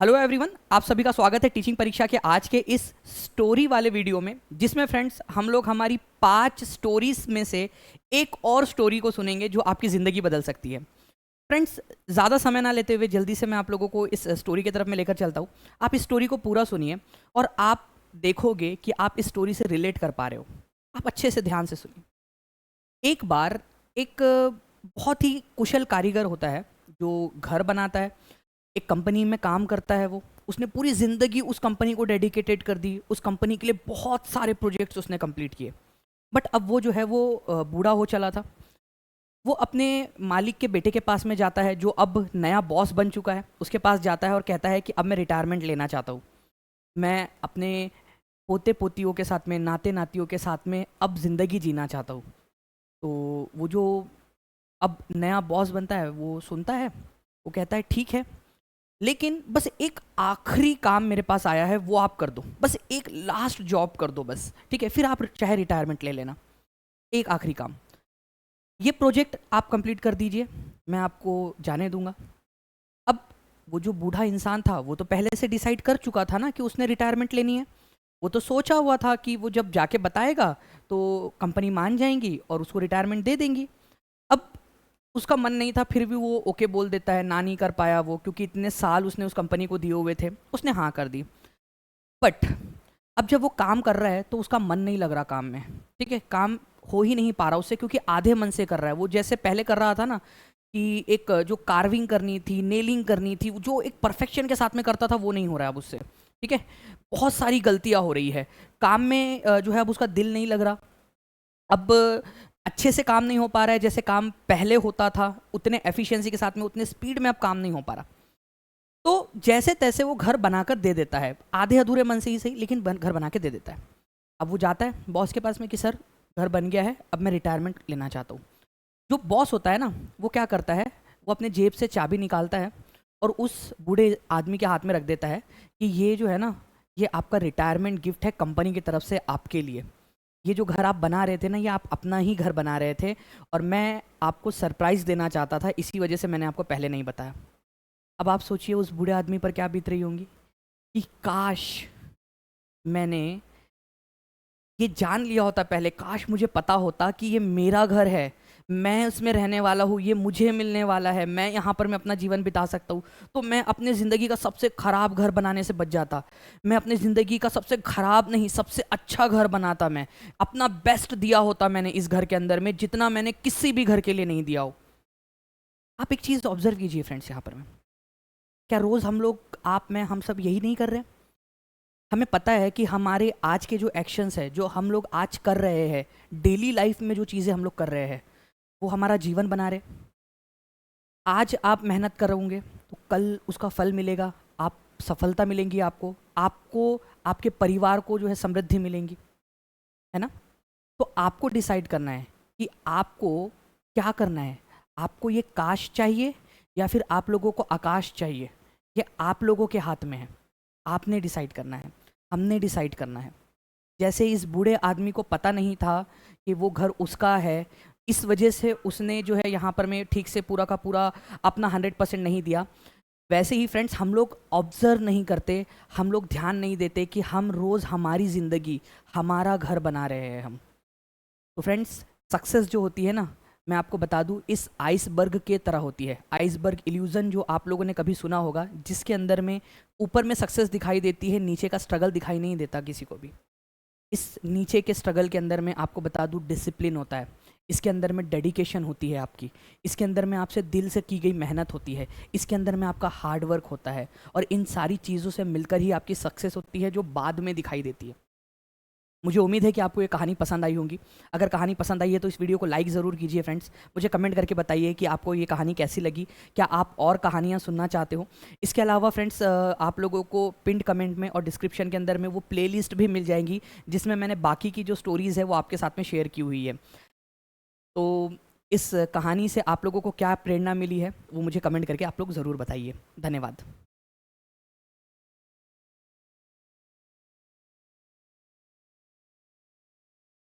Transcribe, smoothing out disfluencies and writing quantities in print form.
Hello everyone, आप सभी का स्वागत है टीचिंग परीक्षा के आज के इस स्टोरी वाले वीडियो में, जिसमें फ्रेंड्स हम लोग हमारी 5 स्टोरीज में से एक और स्टोरी को सुनेंगे जो आपकी ज़िंदगी बदल सकती है। फ्रेंड्स, ज़्यादा समय ना लेते हुए जल्दी से मैं आप लोगों को इस स्टोरी की तरफ में लेकर चलता हूँ। आप इस स्टोरी को पूरा सुनिए और आप देखोगे कि आप इस स्टोरी से रिलेट कर पा रहे हो। आप अच्छे से ध्यान से सुनिए। एक बार एक बहुत ही कुशल कारीगर होता है जो घर बनाता है। एक कंपनी में काम करता है वो। उसने पूरी ज़िंदगी उस कंपनी को डेडिकेटेड कर दी। उस कंपनी के लिए बहुत सारे प्रोजेक्ट्स उसने कंप्लीट किए। बट अब वो जो है वो बूढ़ा हो चला था। वो अपने मालिक के बेटे के पास में जाता है जो अब नया बॉस बन चुका है। उसके पास जाता है और कहता है कि अब मैं रिटायरमेंट लेना चाहता हूँ। मैं अपने पोते पोतियों के साथ में, नाते नातियों के साथ में अब ज़िंदगी जीना चाहता हूँ। तो वो जो अब नया बॉस बनता है वो सुनता है। वो कहता है ठीक है, लेकिन बस एक आखिरी काम मेरे पास आया है, वो आप कर दो। बस एक लास्ट जॉब कर दो बस, ठीक है? फिर आप चाहे रिटायरमेंट ले लेना। एक आखिरी काम, ये प्रोजेक्ट आप कंप्लीट कर दीजिए, मैं आपको जाने दूंगा। अब वो जो बूढ़ा इंसान था वो तो पहले से डिसाइड कर चुका था ना कि उसने रिटायरमेंट लेनी है। वो तो सोचा हुआ था कि वो जब जाके बताएगा तो कंपनी मान जाएंगी और उसको रिटायरमेंट दे देंगी। अब उसका मन नहीं था, फिर भी वो ओके बोल देता है। ना नहीं कर पाया वो, क्योंकि इतने साल उसने उस कंपनी को दिए हुए थे। उसने हाँ कर दी। बट अब जब वो काम कर रहा है तो उसका मन नहीं लग रहा काम में। ठीक है, काम हो ही नहीं पा रहा उससे, क्योंकि आधे मन से कर रहा है वो। जैसे पहले कर रहा था ना कि एक जो कार्विंग करनी थी, नेलिंग करनी थी, जो एक परफेक्शन के साथ में करता था, वो नहीं हो रहा है अब उससे। ठीक है, बहुत सारी गलतियां हो रही है काम में। जो है अब उसका दिल नहीं लग रहा। अब अच्छे से काम नहीं हो पा रहा है, जैसे काम पहले होता था उतने एफिशिएंसी के साथ में, उतने स्पीड में अब काम नहीं हो पा रहा। तो जैसे तैसे वो घर बनाकर दे देता है, आधे अधूरे मन से ही सही, लेकिन घर बना के दे देता है। अब वो जाता है बॉस के पास में कि सर, घर बन गया है, अब मैं रिटायरमेंट लेना चाहता हूँ। जो बॉस होता है ना, वो क्या करता है, वो अपने जेब से चाबी निकालता है और उस बूढ़े आदमी के हाथ में रख देता है कि ये जो है ना, ये आपका रिटायरमेंट गिफ्ट है कंपनी की तरफ से आपके लिए। ये जो घर आप बना रहे थे ना, ये आप अपना ही घर बना रहे थे, और मैं आपको सरप्राइज़ देना चाहता था, इसी वजह से मैंने आपको पहले नहीं बताया। अब आप सोचिए उस बूढ़े आदमी पर क्या बीत रही होंगी कि काश मैंने ये जान लिया होता पहले, काश मुझे पता होता कि ये मेरा घर है, मैं उसमें रहने वाला हूँ, ये मुझे मिलने वाला है, मैं यहाँ पर मैं अपना जीवन बिता सकता हूँ। तो मैं अपने ज़िंदगी का सबसे ख़राब घर बनाने से बच जाता। मैं अपनी ज़िंदगी का सबसे ख़राब नहीं, सबसे अच्छा घर बनाता। मैं अपना बेस्ट दिया होता मैंने इस घर के अंदर में, जितना मैंने किसी भी घर के लिए नहीं दिया हो। आप एक चीज़ ऑब्जर्व कीजिए फ्रेंड्स, यहाँ पर में क्या रोज़ हम लोग, आप, मैं, हम सब यही नहीं कर रहे? हमें पता है कि हमारे आज के जो एक्शंस है, जो हम लोग आज कर रहे हैं, डेली लाइफ में जो चीज़ें हम लोग कर रहे हैं, वो हमारा जीवन बना रहे। आज आप मेहनत करोगे तो कल उसका फल मिलेगा। आप सफलता मिलेंगी आपको, आपको, आपके परिवार को जो है समृद्धि मिलेंगी, है ना? तो आपको डिसाइड करना है कि आपको क्या करना है। आपको ये काश चाहिए या फिर आप लोगों को आकाश चाहिए? ये आप लोगों के हाथ में है। आपने डिसाइड करना है, हमने डिसाइड करना है। जैसे इस बूढ़े आदमी को पता नहीं था कि वो घर उसका है, इस वजह से उसने जो है यहाँ पर में ठीक से पूरा का पूरा अपना 100% नहीं दिया। वैसे ही फ्रेंड्स, हम लोग ऑब्जर्व नहीं करते, हम लोग ध्यान नहीं देते कि हम रोज़ हमारी ज़िंदगी, हमारा घर बना रहे हैं हम। तो फ्रेंड्स, सक्सेस जो होती है ना, मैं आपको बता दूं, इस आइसबर्ग के तरह होती है। आइसबर्ग इल्यूजन जो आप लोगों ने कभी सुना होगा, जिसके अंदर में ऊपर में सक्सेस दिखाई देती है, नीचे का स्ट्रगल दिखाई नहीं देता किसी को भी। इस नीचे के स्ट्रगल के अंदर में आपको बता दूं, डिसिप्लिन होता है। इसके अंदर में डेडिकेशन होती है आपकी। इसके अंदर में आपसे दिल से की गई मेहनत होती है। इसके अंदर में आपका हार्ड वर्क होता है, और इन सारी चीज़ों से मिलकर ही आपकी सक्सेस होती है, जो बाद में दिखाई देती है। मुझे उम्मीद है कि आपको ये कहानी पसंद आई होगी। अगर कहानी पसंद आई है तो इस वीडियो को लाइक ज़रूर कीजिए फ्रेंड्स। मुझे कमेंट करके बताइए कि आपको ये कहानी कैसी लगी, क्या आप और कहानियाँ सुनना चाहते हो। इसके अलावा फ्रेंड्स, आप लोगों को पिंड कमेंट में और डिस्क्रिप्शन के अंदर में वो प्लेलिस्ट भी मिल जाएंगी, जिसमें मैंने बाकी की जो स्टोरीज़ है वो आपके साथ में शेयर की हुई है। तो इस कहानी से आप लोगों को क्या प्रेरणा मिली है, वो मुझे कमेंट करके आप लोग ज़रूर बताइए। धन्यवाद।